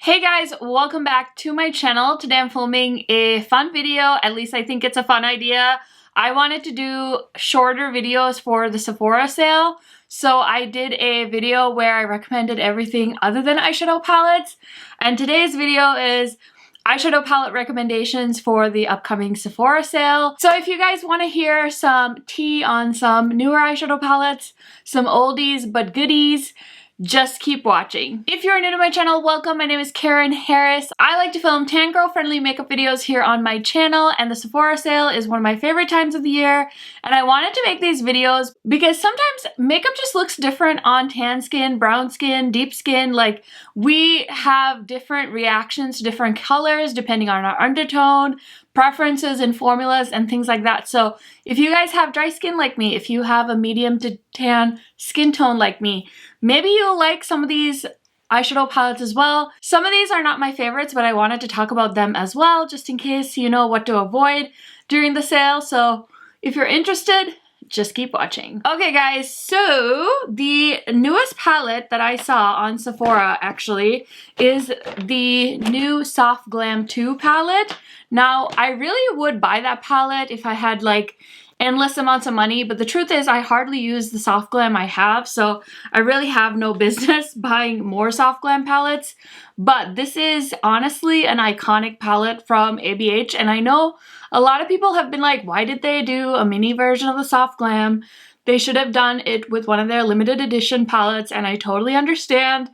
Hey guys, welcome back to my channel. Today I'm filming a fun video, at least I think it's a fun idea. I wanted to do shorter videos for the Sephora sale, so I did a video where I recommended everything other than eyeshadow palettes, and today's video is eyeshadow palette recommendations for the upcoming Sephora sale. So if you guys want to hear some tea on some newer eyeshadow palettes, some oldies but goodies, just keep watching. If you're new to my channel, welcome. My name is Karen Harris. I like to film tan girl friendly makeup videos here on my channel, and the Sephora sale is one of my favorite times of the year, and I wanted to make these videos because sometimes makeup just looks different on tan skin, brown skin, deep skin. Like, we have different reactions to different colors depending on our undertone, preferences and formulas and things like that. So if you guys have dry skin like me, if you have a medium to tan skin tone like me, maybe you'll like some of these eyeshadow palettes as well. Some of these are not my favorites, but I wanted to talk about them as well, just in case you know what to avoid during the sale. So if you're interested, just keep watching. Okay guys, so the newest palette that I saw on Sephora actually is the new Soft Glam 2 palette. Now, I really would buy that palette if I had like endless amounts of money, but the truth is I hardly use the Soft Glam I have, so I really have no business buying more Soft Glam palettes. But this is honestly an iconic palette from ABH, and I know a lot of people have been like, why did they do a mini version of the Soft Glam? They should have done it with one of their limited edition palettes, and I totally understand.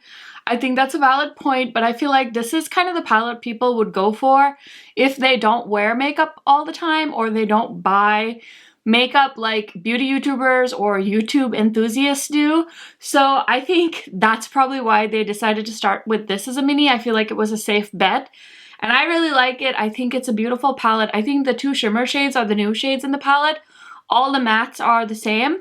I think that's a valid point, but I feel like this is kind of the palette people would go for if they don't wear makeup all the time, or they don't buy makeup like beauty YouTubers or YouTube enthusiasts do. So I think that's probably why they decided to start with this as a mini. I feel like it was a safe bet, and I really like it. I think it's a beautiful palette. I think the two shimmer shades are the new shades in the palette. All the mattes are the same.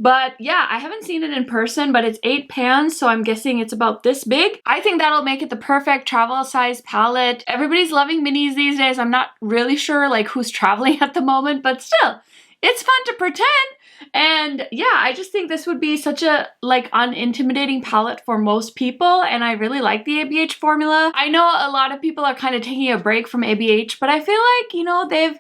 But yeah, I haven't seen it in person, but it's 8 pans, so I'm guessing it's about this big. I think that'll make it the perfect travel size palette. Everybody's loving minis these days. I'm not really sure like who's traveling at the moment, but still, it's fun to pretend. And yeah, I just think this would be such a like unintimidating palette for most people, and I really like the ABH formula. I know a lot of people are kind of taking a break from ABH, but I feel like, you know, they've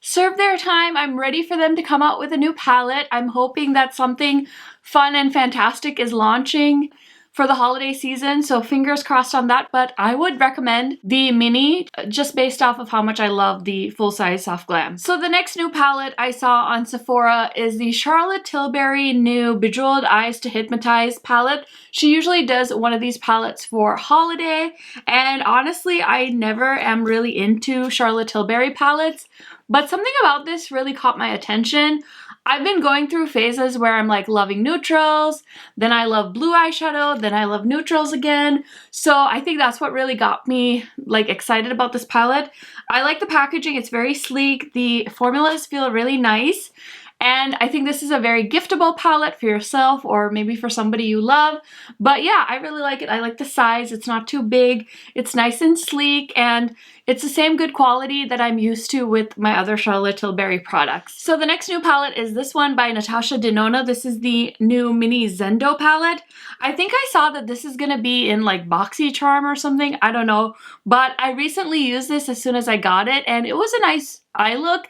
served their time. I'm ready for them to come out with a new palette. I'm hoping that something fun and fantastic is launching for the holiday season, so fingers crossed on that. But I would recommend the mini just based off of how much I love the full-size Soft Glam. So the next new palette I saw on Sephora is the Charlotte Tilbury new Bejeweled Eyes to Hypnotize palette. She usually does one of these palettes for holiday, and honestly, I never am really into Charlotte Tilbury palettes, but something about this really caught my attention. I've been going through phases where I'm like loving neutrals, then I love blue eyeshadow, then I love neutrals again. So I think that's what really got me like excited about this palette. I like the packaging, it's very sleek, the formulas feel really nice, and I think this is a very giftable palette for yourself or maybe for somebody you love. But yeah, I really like it. I like the size. It's not too big. It's nice and sleek, and it's the same good quality that I'm used to with my other Charlotte Tilbury products. So the next new palette is this one by Natasha Denona. This is the new mini Zendo palette. I think I saw that this is gonna be in like BoxyCharm or something. I don't know. But I recently used this as soon as I got it, and it was a nice eye look.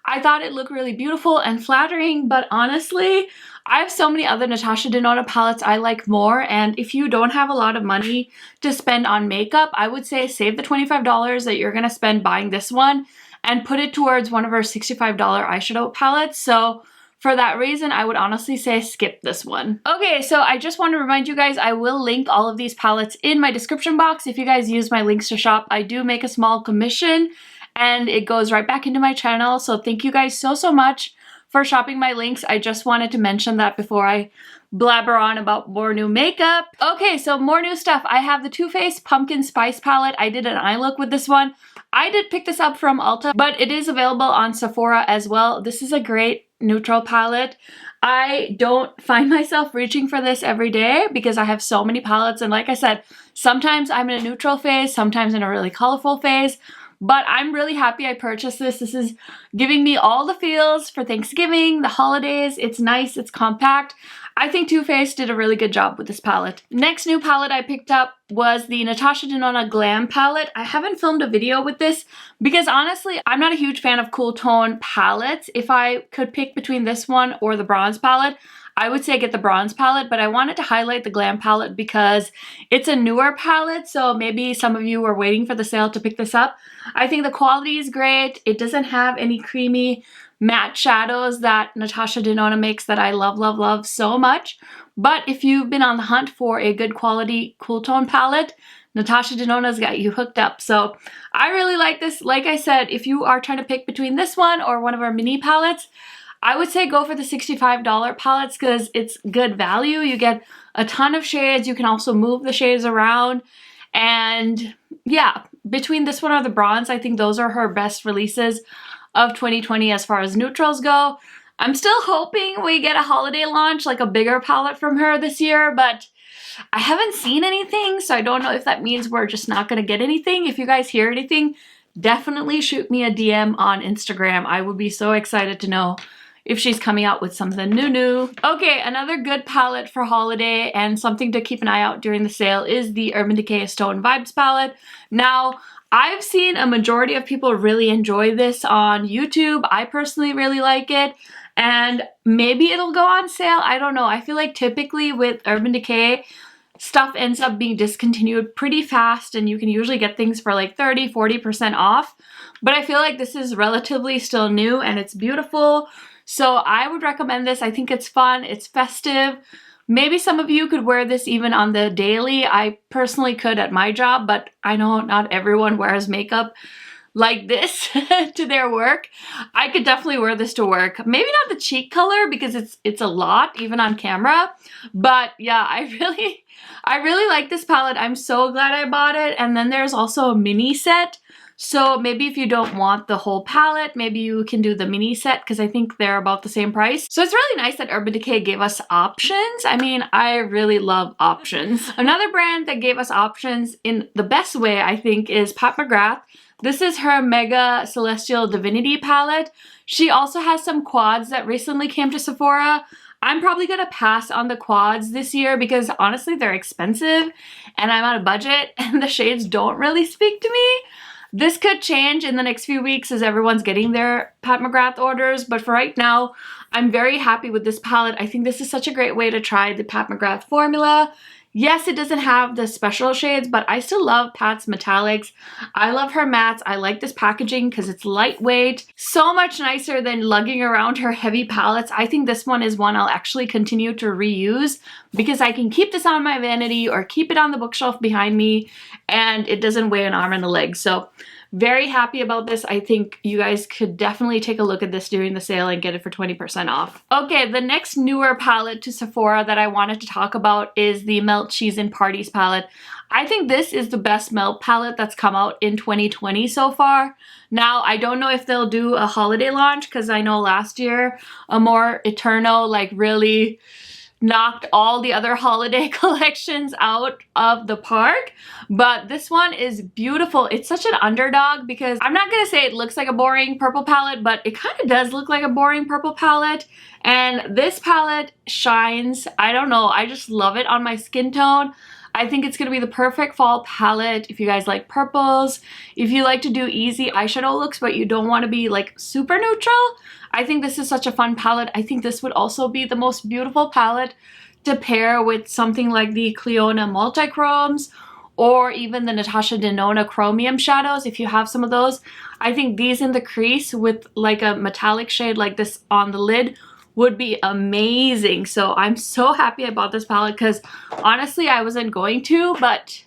I thought it looked really beautiful and flattering, but honestly, I have so many other Natasha Denona palettes I like more, and if you don't have a lot of money to spend on makeup, I would say save the $25 that you're going to spend buying this one and put it towards one of her $65 eyeshadow palettes. So for that reason, I would honestly say skip this one. Okay, so I just want to remind you guys, I will link all of these palettes in my description box. If you guys use my links to shop, I do make a small commission, and it goes right back into my channel. So thank you guys so much for shopping my links. I just wanted to mention that before I blabber on about more new makeup. Okay, so more new stuff. I have the Too Faced Pumpkin Spice palette. I did an eye look with this one. I did pick this up from Ulta, but it is available on Sephora as well. This is a great neutral palette. I don't find myself reaching for this every day because I have so many palettes, and like I said, sometimes I'm in a neutral phase, sometimes in a really colorful phase. But I'm really happy I purchased this. This is giving me all the feels for Thanksgiving, the holidays. It's nice, it's compact. I think Too Faced did a really good job with this palette. Next new palette I picked up was the Natasha Denona Glam palette. I haven't filmed a video with this because honestly, I'm not a huge fan of cool tone palettes. If I could pick between this one or the bronze palette, I would say get the bronze palette, but I wanted to highlight the Glam palette because it's a newer palette, so maybe some of you were waiting for the sale to pick this up. I think the quality is great. It doesn't have any creamy matte shadows that Natasha Denona makes that I love, love, love so much. But if you've been on the hunt for a good quality cool tone palette, Natasha Denona's got you hooked up. So I really like this. Like I said, if you are trying to pick between this one or one of our mini palettes, I would say go for the $65 palettes because it's good value. You get a ton of shades. You can also move the shades around. And yeah, between this one or the bronze, I think those are her best releases of 2020 as far as neutrals go. I'm still hoping we get a holiday launch, like a bigger palette from her this year, but I haven't seen anything, so I don't know if that means we're just not gonna get anything. If you guys hear anything, definitely shoot me a DM on Instagram. I would be so excited to know if she's coming out with something new. Okay, another good palette for holiday and something to keep an eye out during the sale is the Urban Decay Stone Vibes palette. Now, I've seen a majority of people really enjoy this on YouTube. I personally really like it, and maybe it'll go on sale. I don't know. I feel like typically with Urban Decay, stuff ends up being discontinued pretty fast, and you can usually get things for like 30–40% off. But I feel like this is relatively still new and it's beautiful. So I would recommend this. I think it's fun, it's festive. Maybe some of you could wear this even on the daily. I personally could at my job, but I know not everyone wears makeup like this to their work. I could definitely wear this to work. Maybe not the cheek color because it's a lot even on camera. But yeah, I really like this palette. I'm so glad I bought it. And then there's also a mini set. So maybe if you don't want the whole palette, maybe you can do the mini set because I think they're about the same price. So it's really nice that Urban Decay gave us options. I mean, I really love options. Another brand that gave us options in the best way, I think, is Pat McGrath. This is her Mega Celestial Divinity palette. She also has some quads that recently came to Sephora. I'm probably gonna pass on the quads this year because honestly, they're expensive and I'm on a budget and the shades don't really speak to me. This could change in the next few weeks as everyone's getting their Pat McGrath orders, but for right now, I'm very happy with this palette. I think this is such a great way to try the Pat McGrath formula. Yes, it doesn't have the special shades, but I still love Pat's metallics. I love her mattes. I like this packaging because it's lightweight. So much nicer than lugging around her heavy palettes. I think this one is one I'll actually continue to reuse because I can keep this on my vanity or keep it on the bookshelf behind me and it doesn't weigh an arm and a leg. So very happy about this. I think you guys could definitely take a look at this during the sale and get it for 20% off. Okay, the next newer palette to Sephora that I wanted to talk about is the Melt Cheese and Parties palette. I think this is the best melt palette that's come out in 2020 so far. Now, I don't know if they'll do a holiday launch because I know last year Amor Eterno like really knocked all the other holiday collections out of the park, but this one is beautiful. It's such an underdog because I'm not gonna say it looks like a boring purple palette, but it kind of does look like a boring purple palette, and this palette shines. I don't know, I just love it on my skin tone. I think it's gonna be the perfect fall palette if you guys like purples, if you like to do easy eyeshadow looks but you don't want to be like super neutral. I think this is such a fun palette. I think this would also be the most beautiful palette to pair with something like the Cliona Multichromes or even the Natasha Denona Chromium shadows if you have some of those. I think these in the crease with like a metallic shade like this on the lid would be amazing. So I'm so happy I bought this palette because honestly I wasn't going to, but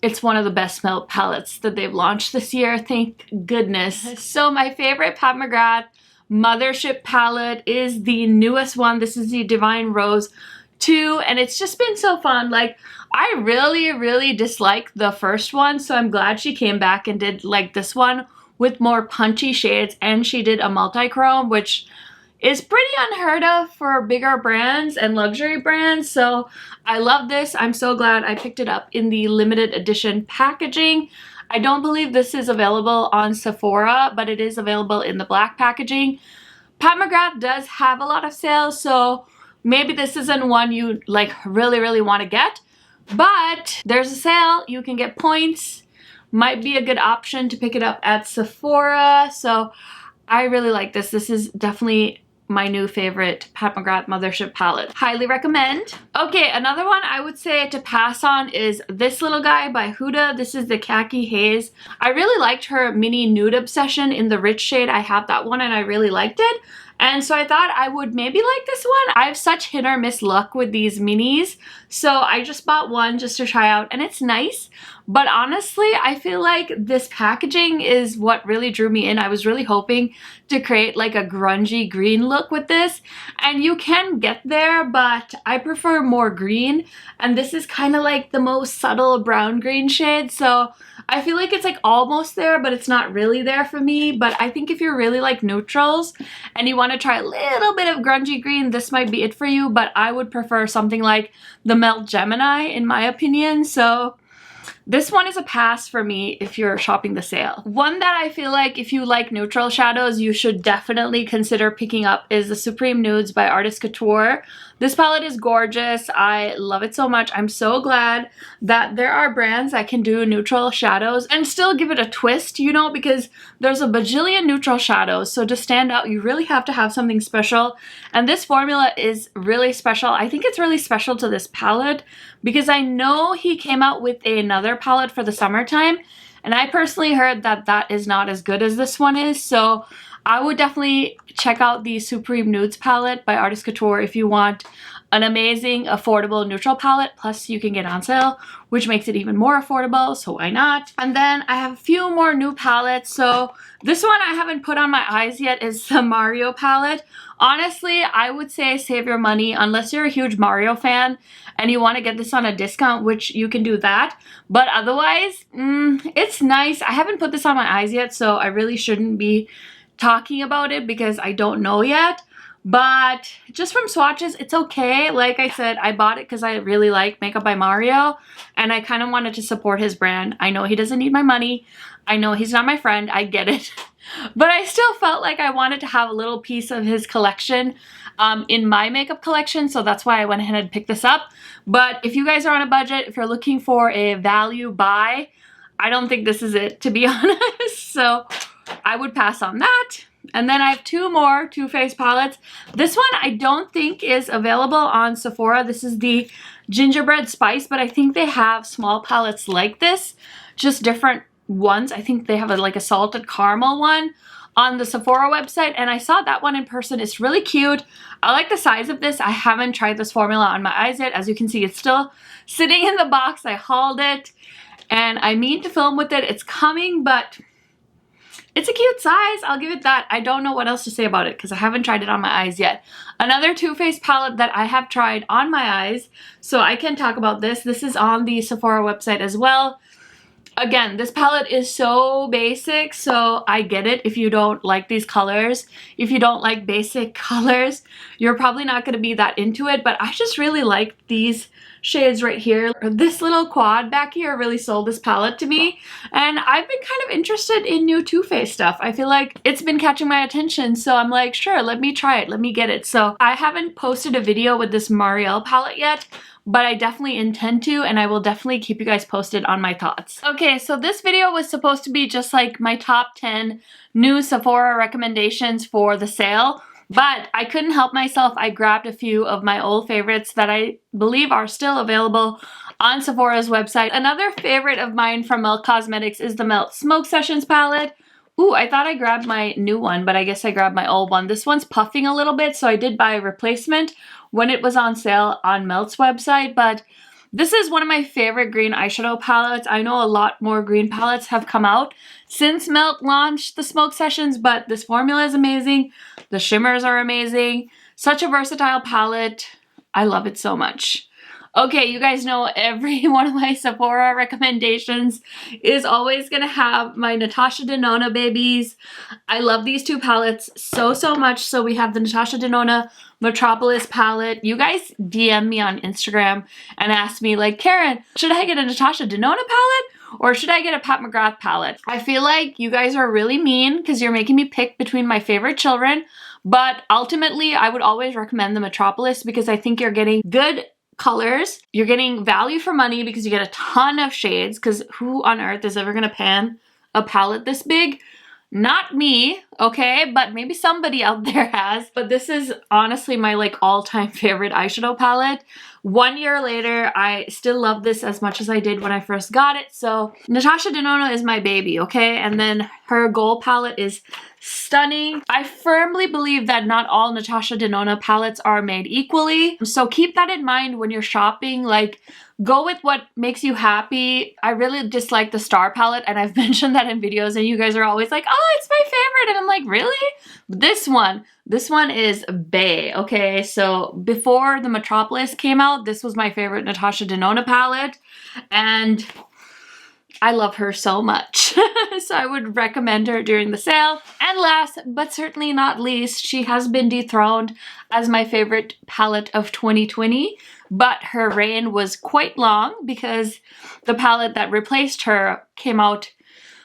it's one of the best melt palettes that they've launched this year, thank goodness. So my favorite Pat McGrath Mothership palette is the newest one. This is the Divine Rose 2 and it's just been so fun. Like I really dislike the first one, so I'm glad she came back and did like this one with more punchy shades, and she did a multi-chrome, which is pretty unheard of for bigger brands and luxury brands. So I love this. I'm so glad I picked it up in the limited edition packaging. I don't believe this is available on Sephora, but it is available in the black packaging. Pat McGrath does have a lot of sales, so maybe this isn't one you like really want to get, but there's a sale, you can get points, might be a good option to pick it up at Sephora. So I really like this. This is definitely my new favorite Pat McGrath Mothership palette. Highly recommend. Okay, another one I would say to pass on is this little guy by Huda. This is the Khaki Haze. I really liked her mini nude obsession in the rich shade. I have that one and I really liked it. And so I thought I would maybe like this one. I have such hit or miss luck with these minis. So I just bought one just to try out and it's nice. But honestly, I feel like this packaging is what really drew me in. I was really hoping to create like a grungy green look with this. And you can get there, but I prefer more green. And this is kind of like the most subtle brown green shade. So I feel like it's like almost there, but it's not really there for me. But I think if you're really like neutrals and you want to try a little bit of grungy green, this might be it for you. But I would prefer something like the Melt Gemini in my opinion. So this one is a pass for me if you're shopping the sale. One that I feel like if you like neutral shadows, you should definitely consider picking up is the Supreme Nudes by Artist Couture. This palette is gorgeous. I love it so much. I'm so glad that there are brands that can do neutral shadows and still give it a twist, you know, because there's a bajillion neutral shadows. So to stand out, you really have to have something special. And this formula is really special. I think it's really special to this palette because I know he came out with another palette for the summertime. And I personally heard that that is not as good as this one is. So I would definitely check out the Supreme Nudes palette by Artist Couture if you want an amazing, affordable neutral palette. Plus you can get on sale, which makes it even more affordable, so why not? And then I have a few more new palettes. So this one I haven't put on my eyes yet is the Mario palette. Honestly, I would say save your money unless you're a huge Mario fan and you want to get this on a discount, which you can do that. But otherwise, it's nice. I haven't put this on my eyes yet, so I really shouldn't be talking about it because I don't know yet. But just from swatches, it's okay. Like I said, I bought it because I really like Makeup by Mario and I kind of wanted to support his brand. I know he doesn't need my money. I know he's not my friend. I get it. But I still felt like I wanted to have a little piece of his collection in my makeup collection. So that's why I went ahead and picked this up. But if you guys are on a budget, if you're looking for a value buy, I don't think this is it, to be honest. So I would pass on that. And then I have two more Too Faced palettes. This one I don't think is available on Sephora. This is the Gingerbread Spice, but I think they have small palettes like this, just different ones. I think they have like a salted caramel one on the Sephora website, and I saw that one in person. It's really cute. I like the size of this. I haven't tried this formula on my eyes yet. As you can see, it's still sitting in the box. I hauled it, and I mean to film with it. It's coming, but it's a cute size. I'll give it that. I don't know what else to say about it because I haven't tried it on my eyes yet. Another Too Faced palette that I have tried on my eyes, so I can talk about this. This is on the Sephora website as well. Again, this palette is so basic, so I get it if you don't like these colors. If you don't like basic colors, you're probably not going to be that into it, but I just really like these shades right here. This little quad back here really sold this palette to me, and I've been kind of interested in new Too Faced stuff. I feel like it's been catching my attention, so I'm like, sure, let me try it, let me get it. So I haven't posted a video with this Marielle palette yet, but I definitely intend to, and I will definitely keep you guys posted on my thoughts. Okay, so this video was supposed to be just like my top 10 new Sephora recommendations for the sale, but I couldn't help myself. I grabbed a few of my old favorites that I believe are still available on Sephora's website. Another favorite of mine from Melt Cosmetics is the Melt Smoke Sessions palette. Ooh, I thought I grabbed my new one, but I guess I grabbed my old one. This one's puffing a little bit, so I did buy a replacement when it was on sale on Melt's website, but this is one of my favorite green eyeshadow palettes. I know a lot more green palettes have come out since Melt launched the Smoke Sessions, but this formula is amazing. The shimmers are amazing. Such a versatile palette. I love it so much. Okay, you guys know every one of my Sephora recommendations is always going to have my Natasha Denona babies. I love these two palettes so much. So we have the Natasha Denona Metropolis palette. You guys DM me on Instagram and ask me like, Karen, should I get a Natasha Denona palette or should I get a Pat McGrath palette? I feel like you guys are really mean because you're making me pick between my favorite children, but ultimately I would always recommend the Metropolis because I think you're getting good colors. You're getting value for money because you get a ton of shades, because who on earth is ever gonna pan a palette this big? Not me, okay, but maybe somebody out there has. But this is honestly my like all-time favorite eyeshadow palette. 1 year later, I still love this as much as I did when I first got it. So Natasha Denona is my baby, okay? And then her gold palette is stunning. I firmly believe that not all Natasha Denona palettes are made equally. So keep that in mind when you're shopping. Like, go with what makes you happy. I really dislike the Star palette, and I've mentioned that in videos, and you guys are always like, oh, it's my favorite. And I'm like, really? This one is bae, okay? So before the Metropolis came out, this was my favorite Natasha Denona palette, and I love her so much. So I would recommend her during the sale. And last but certainly not least, she has been dethroned as my favorite palette of 2020, but her reign was quite long because the palette that replaced her came out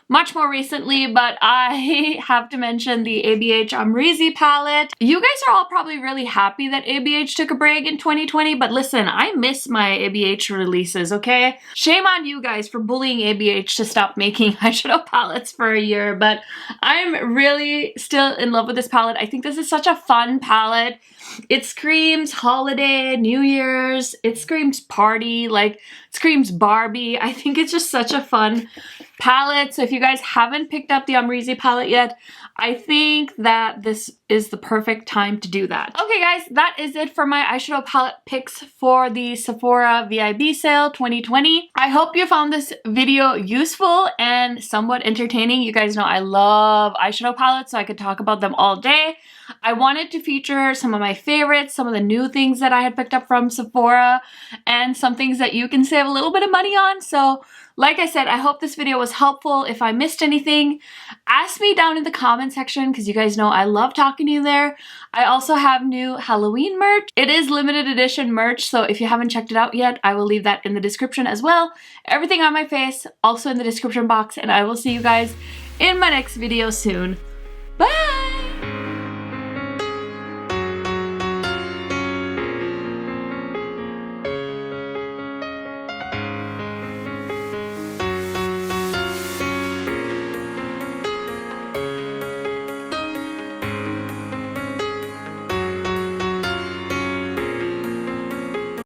much more recently. But I have to mention the ABH Amrezy palette. You guys are all probably really happy that ABH took a break in 2020, but listen, I miss my ABH releases, okay? Shame on you guys for bullying ABH to stop making eyeshadow palettes for a year, but I'm really still in love with this palette. I think this is such a fun palette. It screams holiday, New Year's, it screams party, like it screams Barbie. I think it's just such a fun palette. So if you guys haven't picked up the Amrezy palette yet, I think that this is the perfect time to do that. Okay guys, that is it for my eyeshadow palette picks for the Sephora VIB sale 2020. I hope you found this video useful and somewhat entertaining. You guys know I love eyeshadow palettes, so I could talk about them all day. I wanted to feature some of my favorites, some of the new things that I had picked up from Sephora, and some things that you can save a little bit of money on. So like I said, I hope this video was helpful. If I missed anything, ask me down in the comment section because you guys know I love talking to you there. I also have new Halloween merch. It is limited edition merch, so if you haven't checked it out yet, I will leave that in the description as well. Everything on my face also in the description box, and I will see you guys in my next video soon. Bye!